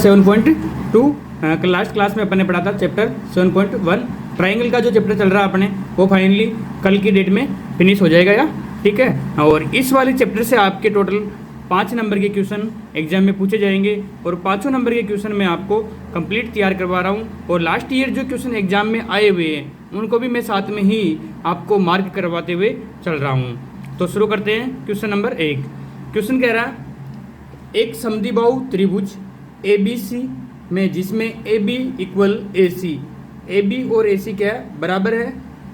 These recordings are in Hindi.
7.2 लास्ट क्लास में अपन ने पढ़ा था चैप्टर 7.1 ट्राइंगल का जो चैप्टर चल रहा है अपने वो फाइनली कल की डेट में फिनिश हो जाएगा या ठीक है। और इस वाले चैप्टर से आपके टोटल 5 नंबर के क्वेश्चन एग्जाम में पूछे जाएंगे और 5 नंबर के क्वेश्चन मैं आपको कंप्लीट तैयार करवा रहा हूँ। और लास्ट ईयर जो क्वेश्चन एग्जाम में आए हुए हैं उनको भी मैं साथ में ही आपको मार्क करवाते हुए चल रहा हूँ। तो शुरू करते हैं क्वेश्चन नंबर 1। क्वेश्चन कह रहा है एक समद्विबाहु त्रिभुज ABC में जिसमें AB इक्वल AC, AB और AC क्या है बराबर है,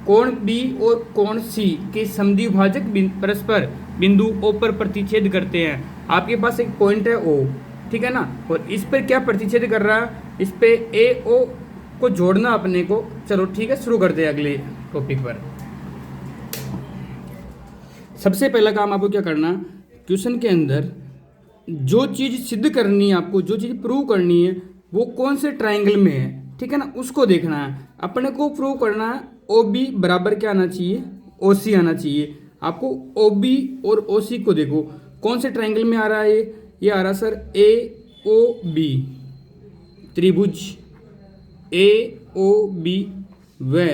कोण B और कोण C के समद्विभाजक परस्पर बिंदु O पर प्रतिच्छेद करते हैं। आपके पास एक पॉइंट है O, ठीक है ना, और इस पर क्या प्रतिच्छेद कर रहा है, इस पे AO को जोड़ना अपने को। चलो ठीक है, शुरू करते हैं अगले टॉपिक पर। सबसे पहला काम आपको क्या करना, क्वेश्चन के अंदर जो चीज़ सिद्ध करनी है आपको, जो चीज़ प्रूव करनी है वो कौन से ट्राइंगल में है, ठीक है ना, उसको देखना है। अपने को प्रूव करना है OB बराबर क्या आना चाहिए, OC आना चाहिए। आपको OB और OC को देखो कौन से ट्राइंगल में आ रहा है, ये आ रहा सर AOB त्रिभुज AOB व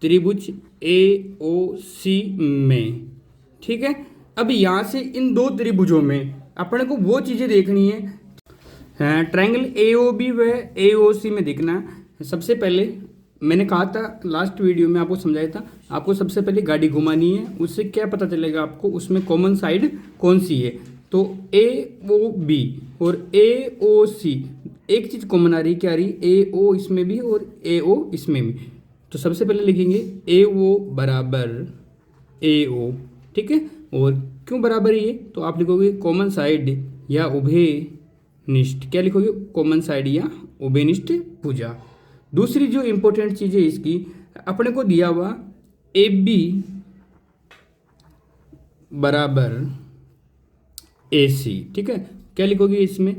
त्रिभुज AOC में, ठीक है। अब यहाँ से इन दो त्रिभुजों में अपने को वो चीज़ें देखनी है ट्रायंगल AOB व AOC में देखना है। सबसे पहले मैंने कहा था लास्ट वीडियो में आपको समझाया था, आपको सबसे पहले गाड़ी घुमानी है, उससे क्या पता चलेगा आपको उसमें कॉमन साइड कौन सी है। तो AOB और AOC एक चीज़ कॉमन आ रही, क्या आ रही, AO इसमें भी और AO इसमें भी। तो सबसे पहले लिखेंगे AO बराबर AO, ठीक है। और क्यों बराबर है, तो आप लिखोगे कॉमन साइड या उभयनिष्ठ, क्या लिखोगे, कॉमन साइड या उभयनिष्ठ भुजा। दूसरी जो इंपॉर्टेंट चीज़ है इसकी, अपने को दिया हुआ AB बराबर AC, ठीक है। क्या लिखोगे इसमें,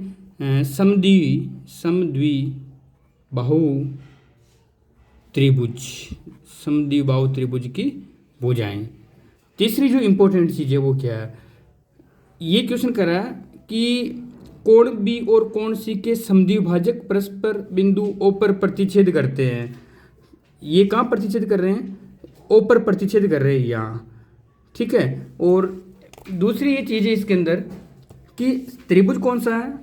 समद्विबाहु त्रिभुज, समद्विबाहु त्रिभुज की भुजाएं। तीसरी जो इंपॉर्टेंट चीज़ है वो क्या है, ये क्वेश्चन कर रहा है कि कोण B और कोण C के समद्विभाजक परस्पर बिंदु O पर प्रतिच्छेद करते हैं। ये कहाँ प्रतिच्छेद कर रहे हैं, O पर प्रतिच्छेद कर रहे हैं यहाँ, ठीक है। और दूसरी ये चीज़ है इसके अंदर कि त्रिभुज कौन सा है,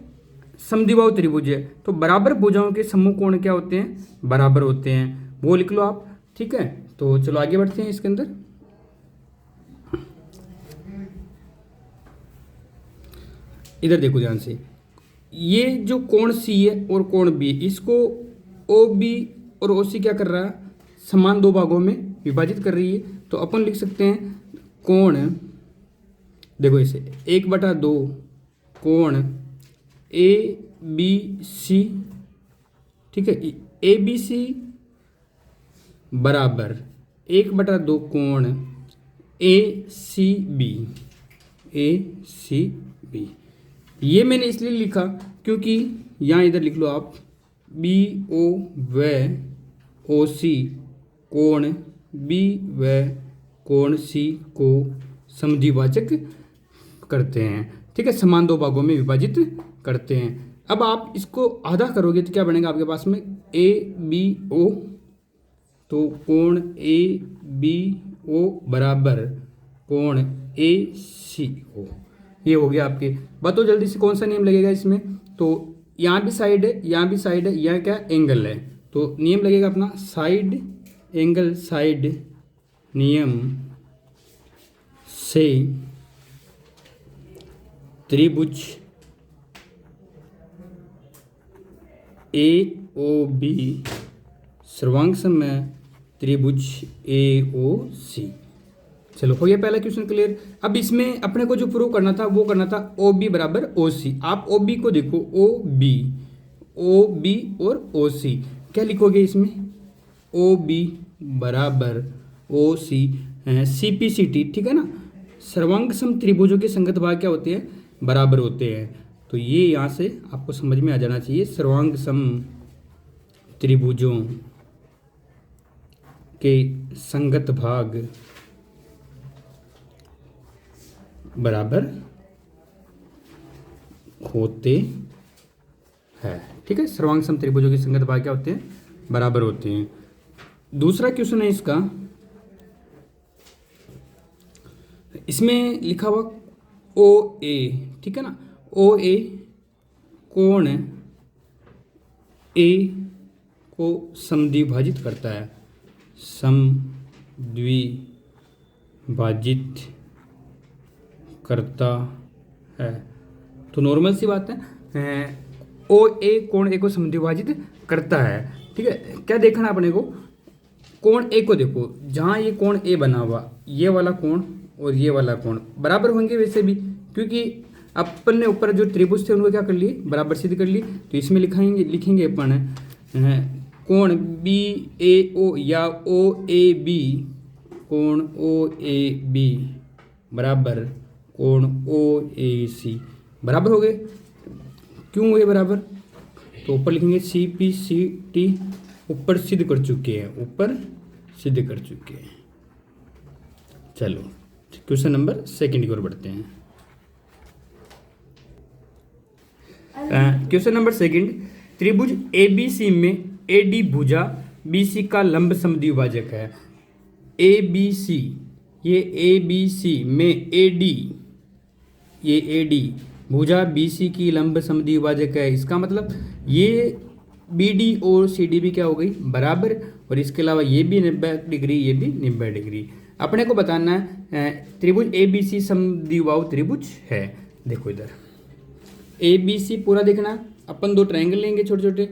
समद्विबाहु त्रिभुज है, तो बराबर भुजाओं के समूह कोण क्या होते हैं, बराबर होते हैं, वो लिख लो आप, ठीक है। तो चलो आगे बढ़ते हैं इसके अंदर। इधर देखो ध्यान से, ये जो कोण C है और कोण B, इसको OB और OC क्या कर रहा है, समान दो भागों में विभाजित कर रही है। तो अपन लिख सकते हैं कोण, देखो इसे 1/2 कोण ABC, ठीक है, ABC बराबर 1/2 कोण ACB, ACB। ये मैंने इसलिए लिखा क्योंकि यहाँ इधर लिख लो आप BO व OC कोण B व कोण C को समद्विभाजक करते हैं, ठीक है, समान दो भागों में विभाजित करते हैं। अब आप इसको आधा करोगे तो क्या बनेगा आपके पास में ABO, तो कोण ABO बराबर कोण ACO, ये हो गया आपके। बताओ जल्दी से कौन सा नियम लगेगा इसमें, तो यहाँ भी साइड है, यहाँ भी साइड है, यहाँ क्या एंगल है, तो नियम लगेगा अपना साइड एंगल साइड नियम से त्रिभुज AOB सर्वांगसम त्रिभुज AOC। चलो हो गया पहला क्वेश्चन क्लियर। अब इसमें अपने को जो प्रूव करना था वो करना था OB बराबर OC। आप OB को देखो, OB और OC क्या लिखोगे इसमें, OB बराबर OC CPCT, ठीक है ना, सर्वांग सम त्रिभुजों के संगत भाग क्या होते हैं, बराबर होते हैं। तो ये यहाँ से आपको समझ में आ जाना चाहिए, सर्वांग सम त्रिभुजों के संगत भाग बराबर होते है। ठीक है, सर्वांग सम त्रिभुजों की संगत भाग क्या होते हैं, बराबर होते हैं। दूसरा क्वेश्चन है इसका, इसमें लिखा हुआ ओ ए, ठीक है ना, ओ ए कोण ए को समद्विभाजित करता है, समद्विभाजित करता है। तो नॉर्मल सी बात है, ओ ए कोण ए को समद्विभाजित करता है। ठीक है, क्या देखना अपने को, कोण ए को देखो, जहाँ ये कोण ए बना हुआ, ये वाला कोण और ये वाला कोण बराबर होंगे वैसे भी, क्योंकि अपन ने ऊपर जो त्रिभुज थे उनको क्या कर लिए, बराबर सिद्ध कर लिए। तो इसमें लिखेंगे अपन कोण बी ए ओ या ओ ए बी, कोण ओ ए बी बराबर कोण ओ ए सी बराबर हो गए। क्यों हुए बराबर, तो ऊपर लिखेंगे सी पी सी टी, ऊपर सिद्ध कर चुके हैं, ऊपर सिद्ध कर चुके हैं। चलो क्वेश्चन नंबर सेकंड की ओर बढ़ते हैं। क्वेश्चन नंबर सेकंड, त्रिभुज ए बी सी में ए डी भुजा बी सी का लंब समद्विभाजक है। ए बी सी, ये ए बी सी में ए डी, ये ए डी भुजा बी सी की लंब समद्विभाजक है। इसका मतलब ये बी डी और सी डी भी क्या हो गई, बराबर, और इसके अलावा ये भी 90 डिग्री, ये भी 90 डिग्री। अपने को बताना है त्रिभुज ए बी सी समद्विबाहु त्रिभुज है। देखो इधर ए बी सी पूरा देखना, अपन दो ट्रायंगल लेंगे छोटे छोटे,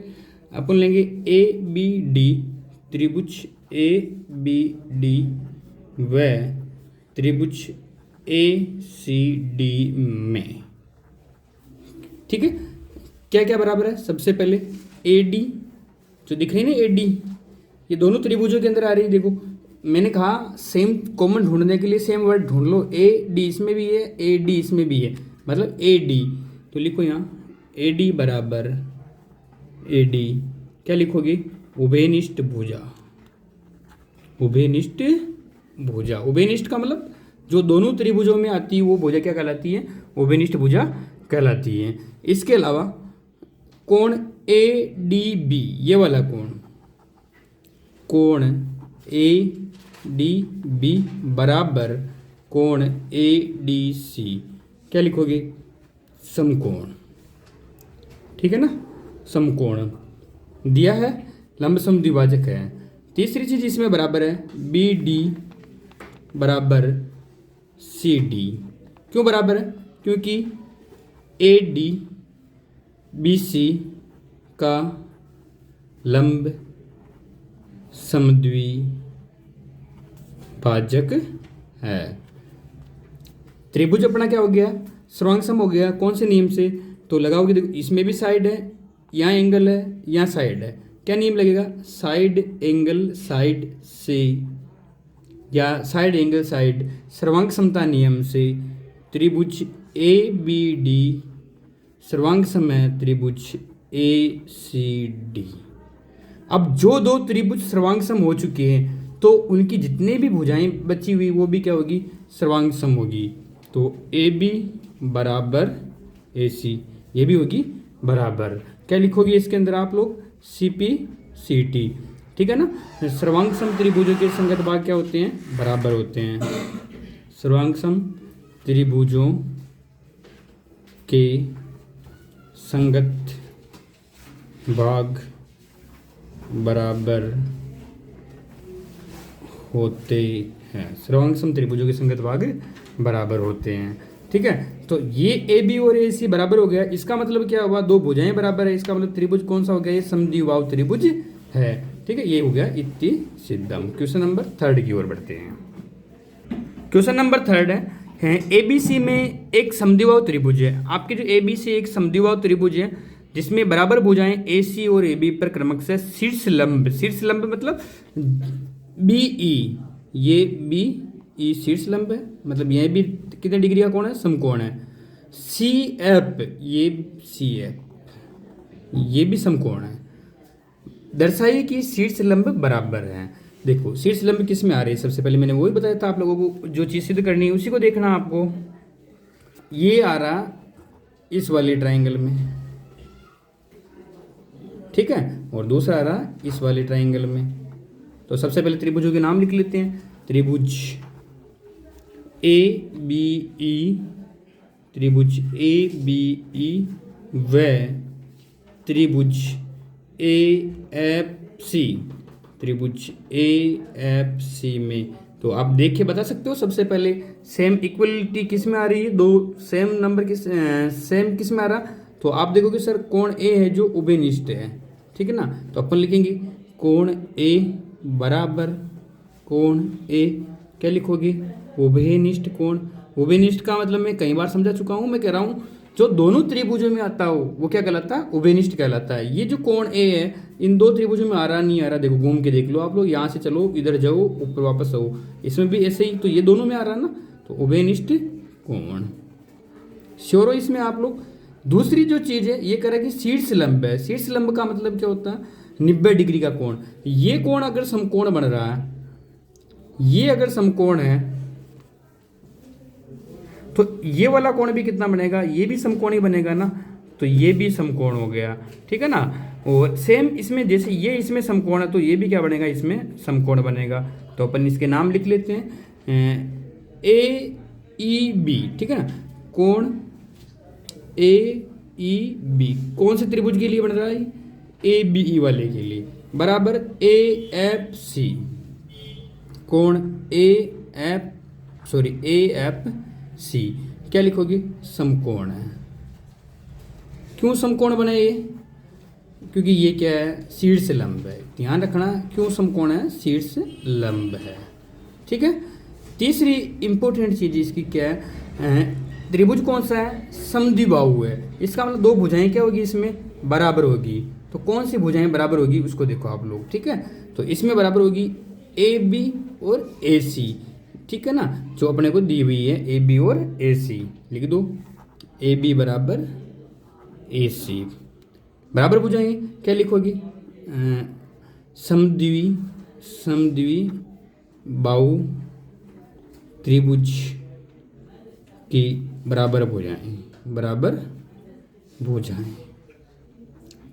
अपन लेंगे ए बी डी, त्रिभुज ए बी डी व त्रिभुज ए सी डी में। ठीक है, क्या क्या बराबर है, सबसे पहले ए डी जो दिख रही है ना, ए डी, ये दोनों त्रिभुजों के अंदर आ रही है। देखो मैंने कहा सेम कॉमन ढूंढने के लिए सेम वर्ड ढूंढ लो, ए डी इसमें भी है, ए डी इसमें भी है, मतलब ए डी। तो लिखो यहाँ ए डी बराबर ए डी, क्या लिखोगे, उभयनिष्ठ भुजा, उभयनिष्ठ भुजा। उभयनिष्ठ का मतलब जो दोनों त्रिभुजों में आती है वो भुजा क्या कहलाती है, उभयनिष्ठ भुजा कहलाती है। इसके अलावा कोण ए डी बी, ये वाला कोण ए डी बी बराबर कोण ए डी सी, क्या लिखोगे, समकोण। ठीक है ना, समकोण दिया है, लंब समद्विभाजक है। तीसरी चीज इसमें बराबर है बी डी बराबर सी डी। क्यों बराबर है, क्योंकि ए डी बी सी का लंब समद्विभाजक है। त्रिभुज अपना क्या हो गया, सर्वांग सम हो गया। कौन से नियम से, तो लगाओगे, देखो इसमें भी साइड है, यहाँ एंगल है, यहाँ साइड है, क्या नियम लगेगा, साइड एंगल साइड से, या साइड एंगल साइड, सर्वांग समता नियम से त्रिभुज ए बी डी सर्वांग सम है त्रिभुज ए सी डी। अब जो दो त्रिभुज सर्वांग सम हो चुके हैं तो उनकी जितने भी भुजाएं बची हुई वो भी क्या होगी, सर्वांग सम होगी। तो ए बी बराबर ए सी, ये भी होगी बराबर। क्या लिखोगे इसके अंदर आप लोग, सी पी सी टी। ठीक है ना, सर्वांग सम त्रिभुजों के संगत भाग क्या होते हैं, बराबर होते हैं। सर्वांग सम त्रिभुजों के संगत भाग बराबर होते हैं। सर्वांग सम त्रिभुजों के संगत भाग बराबर होते हैं। ठीक है, तो ये ए बी और ए सी बराबर हो गया। इसका मतलब क्या हुआ, दो भुजाएं बराबर है, इसका मतलब त्रिभुज कौन सा हो गया, ये समद्विबाहु त्रिभुज है। ठीक है, ये हो गया इति सिद्धम। क्वेश्चन नंबर थर्ड की ओर बढ़ते हैं। क्वेश्चन नंबर थर्ड है ए बी सी में एक समद्विबाहु त्रिभुज है। आपके जो ए बी सी एक समद्विबाहु त्रिभुज है जिसमें बराबर भुजाएं ए सी और ए बी पर क्रमशः शीर्ष लंब मतलब बी ई, ये बी ई शीर्ष लंब है, मतलब यह भी कितने डिग्री का कोण है, समकोण है। सी एफ, ये सी एफ, ये भी समकोण है। दर्शाइए कि शीर्ष लंब बराबर है। देखो शीर्ष लंब किस में आ रही है, सबसे पहले मैंने वही बताया था आप लोगों को, जो चीज़ सिद्ध करनी है उसी को देखना आपको। ये आ रहा इस वाले ट्रायंगल में, ठीक है। और दूसरा आ रहा इस वाले ट्राइंगल में। तो सबसे पहले त्रिभुजों के नाम लिख लेते हैं। त्रिभुज ए बी ई, त्रिभुज ए बी ई व त्रिभुज ए एफ सी, त्रिभुज ए एफ सी में तो आप देख के बता सकते हो सबसे पहले सेम इक्वलिटी किस में आ रही है, दो सेम नंबर सेम किस में आ रहा। तो आप देखोगे सर कोण ए है जो उभयनिष्ठ है, ठीक है ना। तो अपन लिखेंगे कोण ए बराबर कोण ए, क्या लिखोगे उभयनिष्ठ कोण। उभयनिष्ठ का मतलब मैं कई बार समझा चुका हूँ, मैं कह रहा हूँ जो दोनों त्रिभुजों में आता हो वो क्या कहलाता है, उभयनिष्ठ कहलाता है। ये जो कोण ए है इन दो त्रिभुजों में आ रहा नहीं आ रहा, देखो घूम के देख लो आप लोग, यहाँ से चलो इधर जाओ ऊपर वापस आओ, इसमें भी ऐसे ही, तो ये दोनों में आ रहा है ना, तो उभयनिष्ठ कोण श्योर हो इसमें आप लोग। दूसरी जो चीज़ है ये कह रहा है कि शीर्ष लंब है। शीर्ष लंब का मतलब क्या होता है, 90 डिग्री का कोण। ये कोण अगर समकोण बन रहा है, ये अगर समकोण है तो ये वाला कोण भी कितना बनेगा, ये भी समकोण ही बनेगा ना, तो ये भी समकोण हो गया, ठीक है ना। और सेम इसमें जैसे ये इसमें समकोण है तो ये भी क्या बनेगा, इसमें समकोण बनेगा। तो अपन इसके नाम लिख लेते हैं ए ई बी, ठीक है ना। कोण ए ई बी कौन से त्रिभुज के लिए बन रहा है, ए बी ई वाले के लिए, बराबर ए एफ सी। कोण ए एफ सी क्या लिखोगे, समकोण है। क्यों समकोण बने ये, क्योंकि ये क्या है, शीर्ष लंब है। ध्यान रखना क्यों समकोण है, शीर्ष लंब है, ठीक है। तीसरी इंपॉर्टेंट चीज इसकी क्या है, त्रिभुज कौन सा है, समद्विबाहु है। इसका मतलब दो भुजाएं क्या होगी, इसमें बराबर होगी। तो कौन सी भुजाएं बराबर होगी उसको देखो आप लोग, ठीक है। तो इसमें बराबर होगी ए बी और ए सी, ठीक है ना, जो अपने को दी हुई है ए बी और ए सी। लिख दो ए बी बराबर ए सी, बराबर भुजाएं क्या लिखोगी, समद्वि बाहु त्रिभुज की बराबर भुजाएं,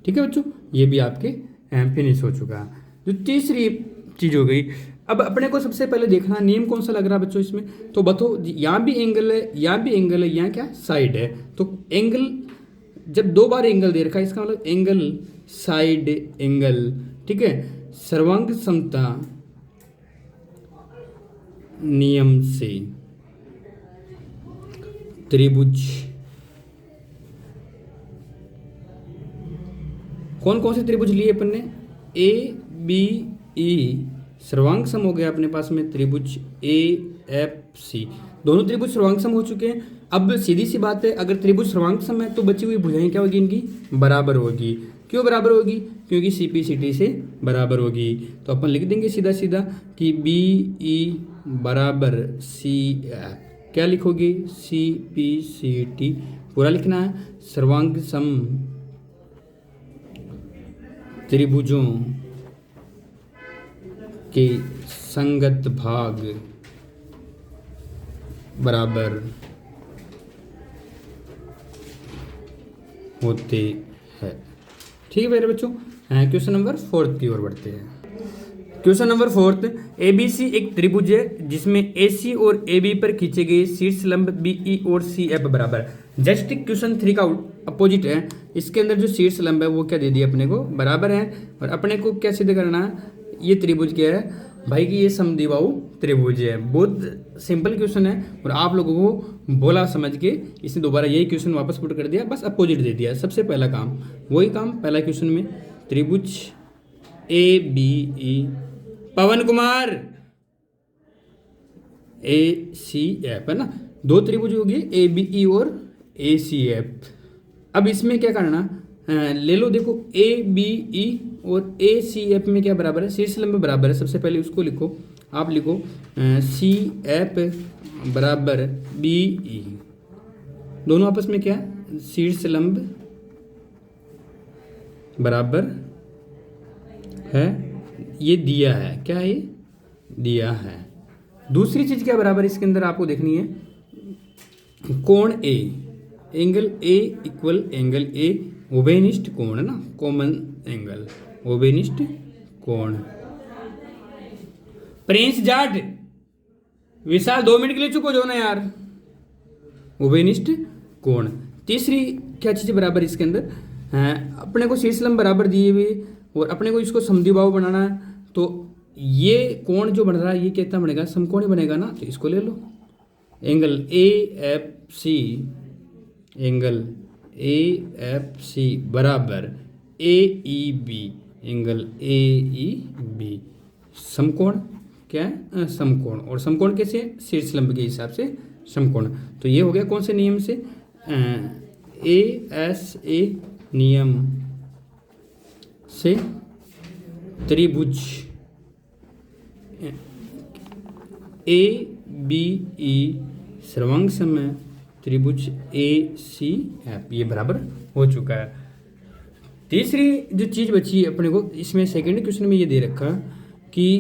ठीक है बच्चों। ये भी आपके फिनिश हो चुका। जो तीसरी चीज हो गई, अब अपने को सबसे पहले देखना नियम कौन सा लग रहा है बच्चों इसमें। तो बताओ यहाँ भी एंगल है, यहाँ भी एंगल है, यहाँ क्या साइड है। तो एंगल जब दो बार एंगल दे रखा है इसका मतलब एंगल साइड एंगल, ठीक है। सर्वांग समता नियम से त्रिभुज कौन कौन से त्रिभुज लिए अपन ने, ए बी ई सर्वांग सम हो गया अपने पास में, त्रिभुज ए एफ सी दोनों त्रिभुज सर्वांग सम हो चुके हैं। अब सीधी सी बात है, अगर त्रिभुज सर्वांग सम है तो बची हुई भुजाएं क्या होगी, इनकी बराबर होगी। क्यों बराबर होगी, क्योंकि सी पी सी टी से बराबर होगी। तो अपन लिख देंगे सीधा सीधा कि बी ई बराबर सी एफ, क्या लिखोगे, सी पी सी टी पूरा लिखना है। सर्वांग सम त्रिभुजों के संगत भाग बराबर होते हैं, ठीक है मेरे बच्चों। क्वेश्चन नंबर 4 की ओर बढ़ते हैं। क्वेश्चन नंबर 4, एबीसी एक त्रिभुज है जिसमें एसी और एबी पर खींचे गए शीर्ष लंब बीई और सी एफ बराबर। जस्ट क्वेश्चन 3 का अपोजिट है। इसके अंदर जो शीर्ष लंब है वो क्या दे दिया अपने को, बराबर है। और अपने को क्या सिद्ध करना है, ये त्रिभुज क्या है भाई कि ये समद्विबाहु त्रिभुज है। बहुत सिंपल क्वेश्चन है और आप लोगों को बोला समझ के इसने दोबारा यही क्वेश्चन वापस पुट कर दिया, बस अपोजिट दे दिया। सबसे पहला काम वही काम पहला क्वेश्चन में, त्रिभुज A B E, Pawan Kumar A C F है ना, दो त्रिभुज हो गए ए बी ई और ए सी एफ। अब इसमें क्या करना, ले लो देखो ए बी ई और ए सी एफ में क्या बराबर है, शीर्ष लंब बराबर है। सबसे पहले उसको लिखो, आप लिखो सी एफ बराबर बी ई, दोनों आपस में क्या शीर्ष लंब बराबर है, ये दिया है, क्या है ये दिया है। दूसरी चीज क्या बराबर इसके अंदर आपको देखनी है, कोण A, angle A equal angle A उभयनिष्ठ कोण ना, कॉमन एंगल, उभयनिष्ठ कोण। प्रिंस जाट विशाल 2 मिनट के लिए चुप हो जाओ ना यार। उभयनिष्ठ कोण। तीसरी क्या चीज़ बराबर इसके अंदर अपने को शीर्ष लंब बराबर दिए हुए और अपने को इसको समद्विबाहु बनाना है, तो ये कोण जो बन रहा है ये कितना बनेगा, समकोणी बनेगा ना। तो इसको ले लो, angle A F C, angle A F C बराबर A E B, angle A E B. समकोण क्या है, समकोण। और समकोण कैसे, शीर्ष लंब के हिसाब से समकोण। तो ये हो गया कौन से नियम से, ए एस ए नियम से त्रिभुज ए बी ई सर्वांग सम है त्रिभुज ए सी एफ, ये बराबर हो चुका है। तीसरी जो चीज़ बची अपने को इसमें सेकंड क्वेश्चन में ये दे रखा कि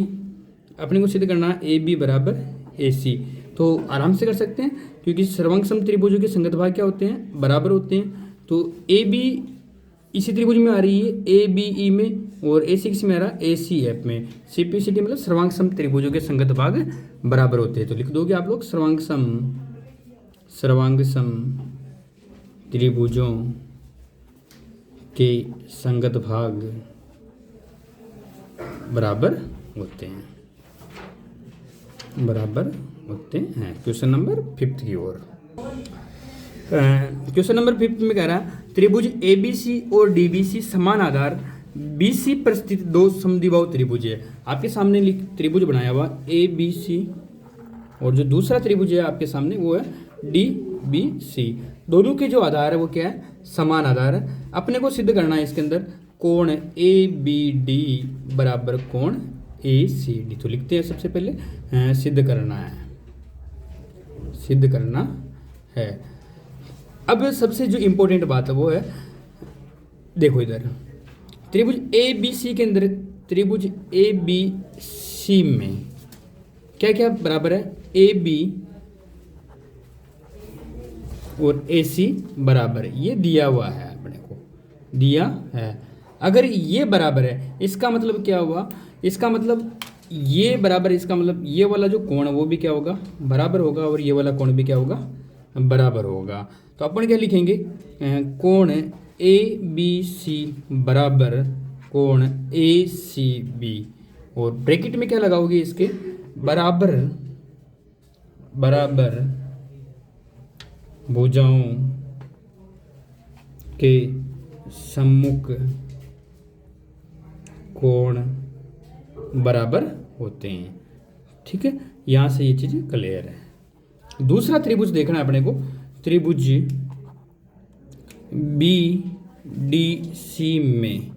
अपने को सिद्ध करना ए बी बराबर ए सी। तो आराम से कर सकते हैं क्योंकि सर्वांग सम त्रिभुजों के संगत भाग क्या होते हैं, बराबर होते हैं। तो ए बी इसी त्रिभुज में आ रही है, ए बी ई में, और ए सी किस में आ रहा है, ए सी एफ में। सी पी सी टी मतलब सर्वांग सम त्रिभुजों के संगत भाग बराबर होते हैं। तो लिख दोगे आप लोग सर्वांग सम त्रिभुजों के संगत भाग बराबर होते हैं, बराबर होते हैं। क्वेश्चन नंबर 5 की ओर। क्वेश्चन नंबर 5 में कह रहा है त्रिभुज एबीसी और डीबीसी समान आधार बीसी पर स्थित दो समद्विबाहु त्रिभुज है। आपके सामने त्रिभुज बनाया हुआ ए बी सी, और जो दूसरा त्रिभुज है आपके सामने वो है डी बी सी। दोनों के जो आधार है वो क्या है, समान आधार है। अपने को सिद्ध करना है इसके अंदर कोण ए बी डी बराबर कोण ए सी डी। तो लिखते हैं सबसे पहले सिद्ध करना है, सिद्ध करना है। अब सबसे जो इम्पोर्टेंट बात है वो है, देखो इधर त्रिभुज ए बी सी के अंदर, त्रिभुज ए बी सी में क्या क्या बराबर है, ए बी और ए सी बराबर है। ये दिया हुआ है, अपने को दिया है। अगर ये बराबर है इसका मतलब क्या हुआ, इसका मतलब ये बराबर, इसका मतलब ये वाला जो कोण है वो भी क्या होगा, बराबर होगा, और ये वाला कोण भी क्या होगा, बराबर होगा। तो अपन क्या लिखेंगे, कोण ए बी सी बराबर कोण ए सी बी, और ब्रैकेट में क्या लगाओगे इसके, बराबर बराबर भुजाओं के सम्मुख कोण बराबर होते हैं। ठीक है, यहाँ से ये चीज़ क्लियर है। दूसरा त्रिभुज देखना है अपने को, त्रिभुज बी डी सी में,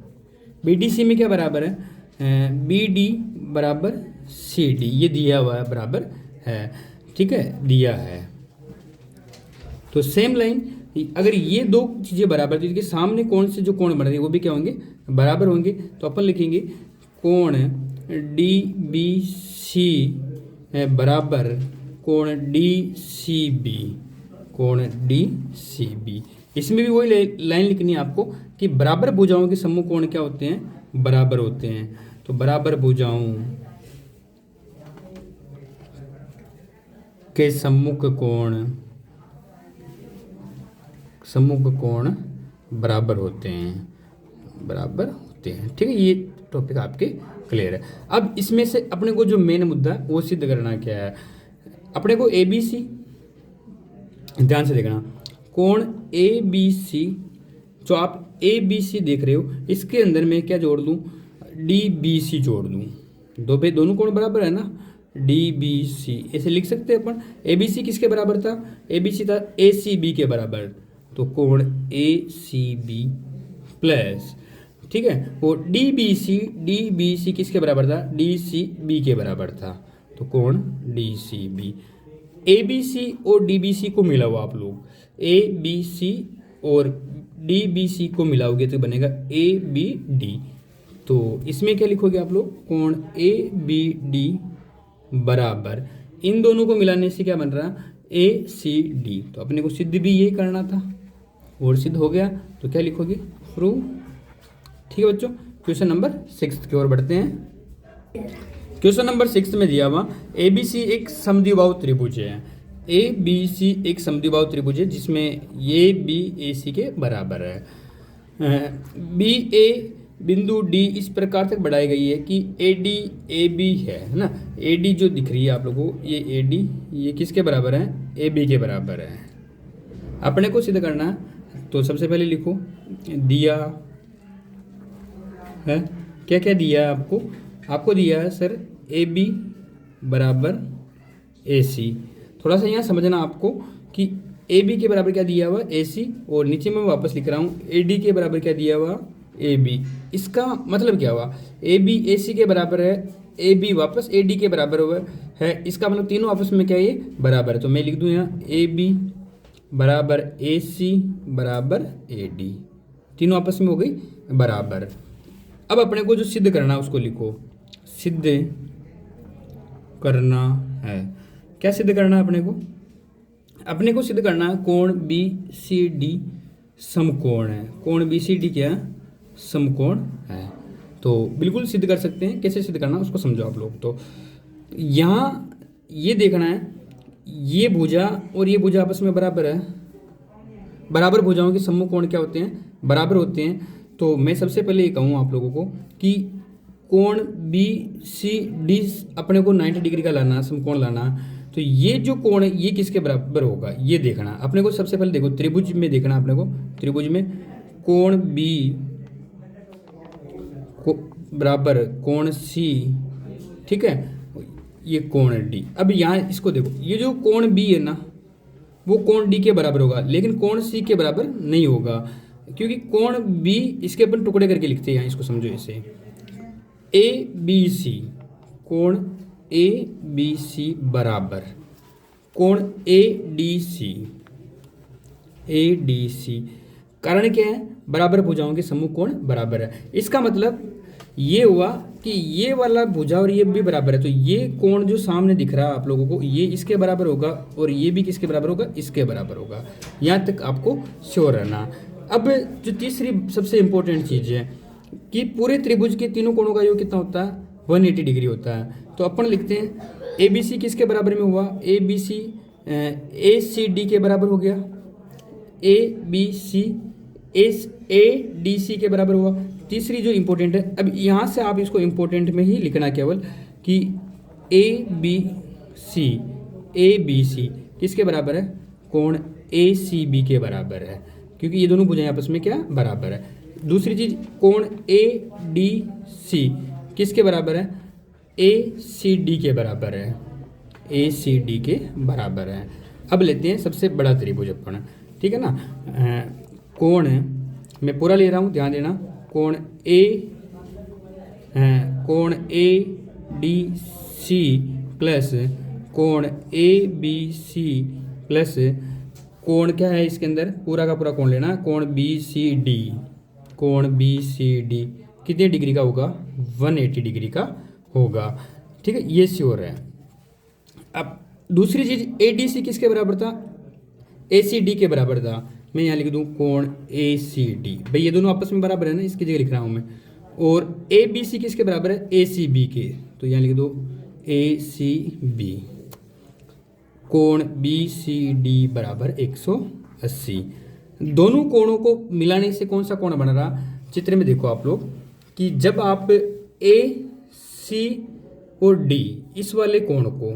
बी डी सी में क्या बराबर है, बी डी बराबर सी डी। ये दिया हुआ है, बराबर है। ठीक है, दिया है। तो सेम लाइन, अगर ये दो चीज़ें बराबर, तो इसके सामने कौन से जो कोण बन रहे हैं वो भी क्या होंगे, बराबर होंगे। तो अपन लिखेंगे कोण डी बी सी बराबर कोण डी सी बी, कोण डी सी बी। इसमें भी वही लाइन लिखनी है आपको कि बराबर भुजाओं के सम्मुख कोण क्या होते हैं, बराबर होते हैं। तो बराबर भुजाओं के सम्मुख कोण बराबर होते हैं, बराबर होते हैं। ठीक है, ये टॉपिक आपके क्लियर है। अब इसमें से अपने को जो मेन मुद्दा है वो सिद्ध करना क्या है, अपने को ए बी सी, ध्यान से देखना, कोण ए बी सी, जो आप ए बी सी देख रहे हो इसके अंदर मैं क्या जोड़ दूँ, डी बी सी जोड़ दूँ। दोनों कोण बराबर है ना, डी बी सी ऐसे लिख सकते हैं अपन। ए बी सी किसके बराबर था, ए बी सी था ए सी बी के बराबर। तो कोण ए सी बी प्लस, ठीक है, वो डी बी सी किसके बराबर था, डी सी बी के बराबर था। तो कोण D C B, A B C और डी बी सी को मिलाओ आप लोग, ए बी सी और डी बी सी को मिलाओगे तो बनेगा ए बी डी। तो इसमें क्या लिखोगे आप लोग, कोण ए बी डी बराबर, इन दोनों को मिलाने से क्या बन रहा है, ए सी डी। तो अपने को सिद्ध भी यही करना था और सिद्ध हो गया। तो क्या लिखोगे, प्रूव। ठीक है बच्चों, क्वेश्चन नंबर 6 की ओर बढ़ते हैं। क्वेश्चन नंबर 6 में दिया हुआ ए बी सी एक समद्विबाहु त्रिभुज है। ए बी सी एक समद्विबाहु त्रिभुज है जिसमें ए बी ए सी के बराबर है। बी ए बिंदु डी इस प्रकार तक बढ़ाई गई है कि ए डी ए बी है ना। ए डी जो दिख रही है आप लोगों को, ये ए डी ये किसके बराबर है, ए बी के बराबर है। अपने को सिद्ध करना है तो सबसे पहले लिखो दिया है, क्या क्या दिया है आपको, आपको दिया है सर ए बी बराबर ए सी। थोड़ा सा यहाँ समझना आपको कि ए बी के बराबर क्या दिया हुआ ए सी, और नीचे मैं वापस लिख रहा हूँ ए डी के बराबर क्या दिया हुआ ए बी। इसका मतलब क्या हुआ, ए बी ए सी के बराबर है, ए बी वापस ए डी के बराबर हुआ है, इसका मतलब तीनों आपस में क्या है ये बराबर है। तो मैं लिख दूँ यहाँ ए बी बराबर ए सी बराबर ए डी, तीनों आपस में हो गई बराबर। अब अपने को जो सिद्ध करना है उसको लिखो, सिद्ध करना है। क्या सिद्ध करना है अपने को सिद्ध करना है कोण बी सी डी समकोण है। कोण बी सी डी क्या है, समकोण है। तो बिल्कुल सिद्ध कर सकते हैं, कैसे सिद्ध करना उसको समझो आप लोग। तो यहाँ ये देखना है ये भुजा और ये भुजा आपस में बराबर है, बराबर भुजाओं के समूह कोण क्या होते हैं, बराबर होते हैं। तो मैं सबसे पहले ये कहूँ आप लोगों को कि कोण बी सी डी अपने को 90 डिग्री का लाना, समकोण लाना। तो ये जो कोण है ये किसके बराबर होगा ये देखना अपने को। सबसे पहले देखो त्रिभुज में देखना अपने को, त्रिभुज में कोण बी को बराबर कोण सी, ठीक है, ये कोण डी। अब यहाँ इसको देखो, ये जो कोण बी है ना वो कोण डी के बराबर होगा, लेकिन कोण सी के बराबर नहीं होगा, क्योंकि कोण बी इसके अपन टुकड़े करके लिखते हैं यहाँ, इसको समझो ऐसे ए बी सी, कोण ए बी सी बराबर कोण A D C, A D C. कारण क्या है, बराबर भुजाओं के समूह कोण बराबर है। इसका मतलब ये हुआ कि ये वाला भुजा और ये भी बराबर है, तो ये कोण जो सामने दिख रहा है आप लोगों को ये इसके बराबर होगा, और ये भी किसके बराबर होगा, इसके बराबर होगा। यहाँ तक आपको श्योर रहना। अब जो तीसरी सबसे इंपॉर्टेंट चीज़ है कि पूरे त्रिभुज के तीनों कोणों का योग कितना होता है, 180 डिग्री होता है। तो अपन लिखते हैं ए बी सी किसके बराबर में हुआ, ए बी सी ए सी डी के बराबर हो गया, ए B C A D C के बराबर हुआ। तीसरी जो इम्पोर्टेंट है, अब यहाँ से आप इसको इम्पोर्टेंट में ही लिखना केवल कि ए बी सी किसके बराबर है, कोण ए सी बी के बराबर है, क्योंकि ये दोनों भुजाएं आपस में क्या बराबर है। दूसरी चीज कोण ए डी सी किसके बराबर है, ए सी डी के बराबर है, ए सी डी के बराबर है। अब लेते हैं सबसे बड़ा त्रिभुज अपन, ठीक है ना। कोण मैं पूरा ले रहा हूँ, ध्यान देना, कोण ए डी सी प्लस कोण ए बी सी प्लस कोण क्या है इसके अंदर, पूरा का पूरा कोण लेना, कोण बी सी डी, कोण बी सी डी कितने डिग्री का होगा, 180 डिग्री का होगा, ठीक है, ये श्योर है। अब दूसरी चीज ए डी सी किसके बराबर था, ए सी डी के बराबर था। मैं यहाँ लिख दूँ कोण ए सी डी, भाई ये दोनों आपस में बराबर है ना, इसकी जगह लिख रहा हूँ मैं। और ए बी सी किसके बराबर है, ए सी बी के, तो यहाँ लिख दो ए सी बी, कोण बी सी डी बराबर 180। दोनों कोणों को मिलाने से कौन सा कोण बन रहा, चित्र में देखो आप लोग कि जब आप ए सी और डी इस वाले कोण को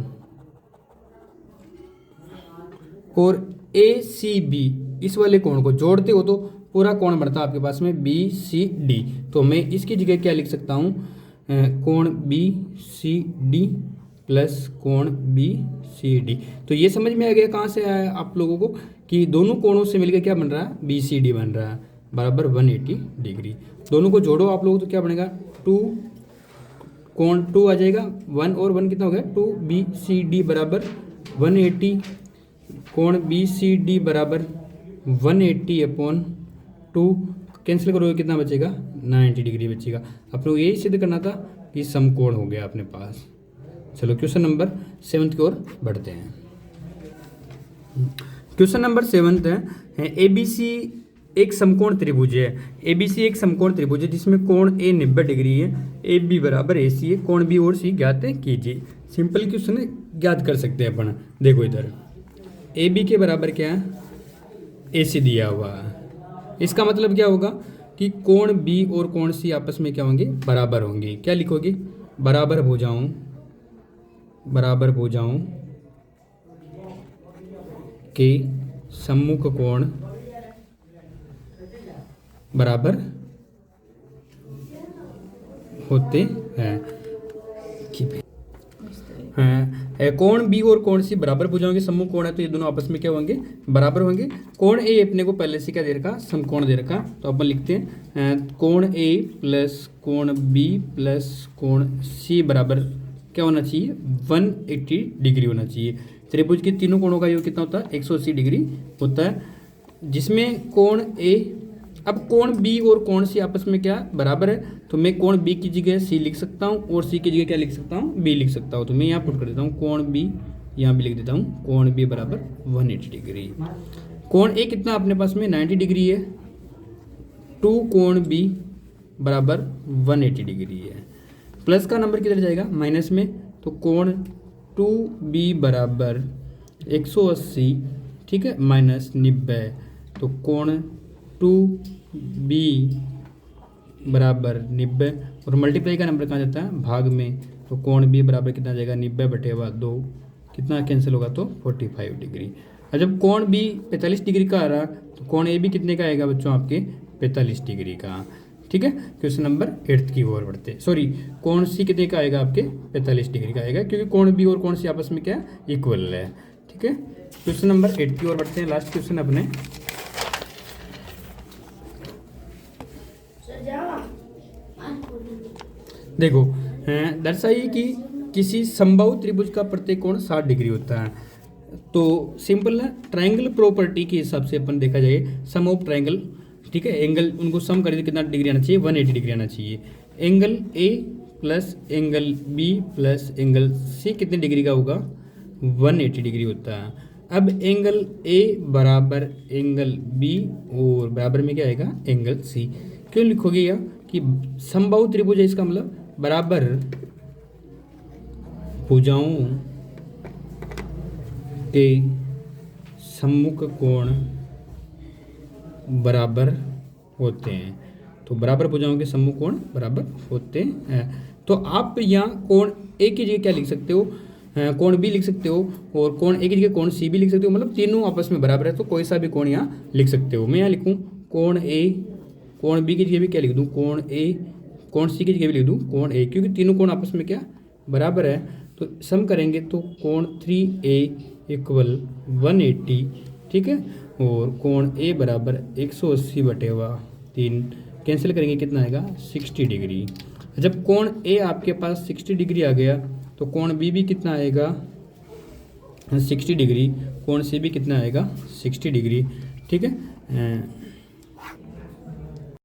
और ए सी बी इस वाले कोण को जोड़ते हो तो पूरा कोण बनता है आपके पास में बी सी डी। तो मैं इसकी जगह क्या लिख सकता हूँ, कोण बी सी डी प्लस कोण बी सी डी। तो ये समझ में आ गया कहाँ से आया आप लोगों को कि दोनों कोणों से मिलकर क्या बन रहा है, बी सी डी बन रहा है बराबर 180 डिग्री। दोनों को जोड़ो आप लोग तो क्या बनेगा, 2 कोण 2 आ जाएगा, 1 और 1 कितना हो गया 2, बी सी डी बराबर 180, कोण बी सी डी बराबर 180/2, कैंसिल करोगे कितना बचेगा, 90 डिग्री बचेगा। अपने को यही सिद्ध करना था कि समकोण हो गया अपने पास। चलो क्वेश्चन नंबर 7 की ओर बढ़ते हैं। क्वेश्चन नंबर 7 है ए बी सी एक समकोण त्रिभुज है, ABC एक समकोण त्रिभुज है जिसमें कोण A 90 डिग्री है, AB बराबर AC है, कोण B और C ज्ञात कीजिए। सिंपल क्वेश्चन है, ज्ञात कर सकते हैं अपन। देखो इधर AB के बराबर क्या है, AC दिया हुआ है। इसका मतलब क्या होगा कि कोण B और कोण C आपस में क्या होंगे, बराबर होंगे। क्या लिखोगे, बराबर भुजाओं के सम्मुख कोण बराबर होते हैं। कोण बी और कोण सी बराबर भुजाओं के सम्मुख कोण है, तो ये दोनों आपस में क्या होंगे, बराबर होंगे। कोण ए अपने को पहले से क्या दे रखा, समकोण दे रखा, तो अपन लिखते हैं कोण ए प्लस कोण बी प्लस कोण सी बराबर क्या होना चाहिए, 180 डिग्री होना चाहिए। त्रिभुज के तीनों कोणों का योग कितना होता है, 180 डिग्री होता है, जिसमें कोण ए, अब कोण बी और कोण सी आपस में क्या बराबर है, तो मैं कोण बी की जगह सी लिख सकता हूँ और सी की जगह क्या लिख सकता हूँ, बी लिख सकता हूँ। तो मैं यहाँ पुट कर देता हूँ कोण बी, यहाँ भी लिख देता हूँ कोण बी बराबर 180 डिग्री। कोण ए कितना अपने पास में 90 डिग्री है, 2 कोण बी बराबर 180 डिग्री है। प्लस का नंबर किधर जाएगा, माइनस में, तो कोण 2b बराबर 180, ठीक है, माइनस 90, तो कोण 2b बराबर 90 और मल्टीप्लाई का नंबर कहाँ जाता है, भाग में, तो कोण b बराबर कितना जाएगा, 90/2, कितना कैंसिल होगा, तो 45 डिग्री। और जब कोण b 45 डिग्री का आ रहा, तो कोण a भी कितने का आएगा बच्चों, आपके 45 डिग्री का। ठीक है, क्वेश्चन नंबर 8 की ओर बढ़ते, सॉरी कोण सी कितने का आएगा, आपके 45 डिग्री का आएगा, क्योंकि कोण बी और कोण सी आपस में क्या इक्वल है। ठीक है, क्वेश्चन नंबर 8 की ओर बढ़ते हैं। लास्ट क्वेश्चन अपने, देखो दर्शाइए कि किसी समबाहु त्रिभुज का प्रत्येक कोण 60 डिग्री होता है। तो सिंपल है, ट्रायंगल प्रॉपर्टी के हिसाब से अपन देखा जाए, सम ऑफ ट्रायंगल, ठीक है, एंगल उनको सम करें तो कितना डिग्री आना चाहिए, 180 डिग्री आना चाहिए। Angle A plus angle B plus angle C कितने डिग्री का होगा, 180 डिग्री होता है। अब एंगल ए बराबर एंगल बी और बराबर में क्या आएगा, एंगल सी। क्यों लिखोगे यह कि समबाहु त्रिभुज है, इसका मतलब बराबर भुजाओं के सम्मुख कोण बराबर होते हैं। तो बराबर भुजाओं के सम्मुख कोण बराबर होते हैं। तो आप यहाँ कोण ए की जगह क्या लिख सकते हो, कोण बी लिख सकते हो, और कोण ए की जगह कोण सी भी लिख सकते हो, मतलब तीनों आपस में बराबर है, तो कोई सा भी कोण यहाँ लिख सकते हो। मैं यहाँ लिखूँ कोण ए, कोण बी की जगह भी क्या लिख दूँ, कोण ए, कोण सी की जगह भी लिख दूँ कोण ए, क्योंकि तीनों कोण आपस में क्या बराबर है। तो सम करेंगे तो कोण 3a = 180, ठीक है, और कोण ए बराबर 180/3 कैंसिल करेंगे, कितना आएगा, 60 डिग्री। जब कोण ए आपके पास 60 डिग्री आ गया, तो कोण बी भी कितना आएगा, 60 डिग्री, कोण सी भी कितना आएगा, 60 डिग्री। ठीक है,